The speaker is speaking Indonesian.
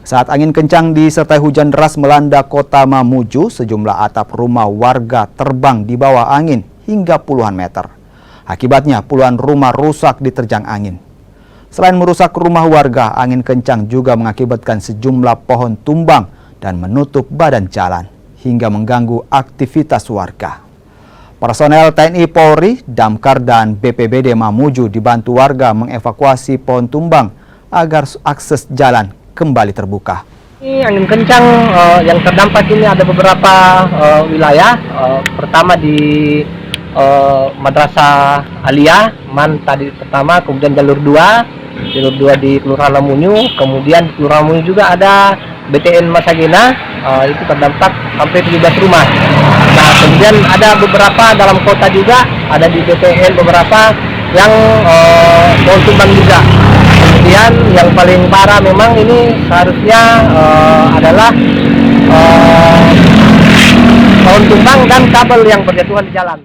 Saat angin kencang disertai hujan deras melanda kota Mamuju, sejumlah atap rumah warga terbang di bawah angin hingga puluhan meter. Akibatnya puluhan rumah rusak diterjang angin. Selain merusak rumah warga, angin kencang juga mengakibatkan sejumlah pohon tumbang dan menutup badan jalan hingga mengganggu aktivitas warga. Personel TNI Polri, Damkar, dan BPBD Mamuju dibantu warga mengevakuasi pohon tumbang agar akses jalan kembali terbuka. Ini angin kencang yang terdampak ini ada beberapa wilayah. Pertama di Madrasah Aliyah, MAN tadi pertama, kemudian jalur 2 di Kelurahan Lamunyu, kemudian di Kelurahan Lamunyu juga ada BTN Masagena, itu terdampak sampai 17 rumah. Nah, kemudian ada beberapa dalam kota juga, ada di BTN beberapa yang pohon tumbang juga. Kemudian yang paling parah memang ini seharusnya adalah pohon tumbang dan kabel yang berjatuhan di jalan.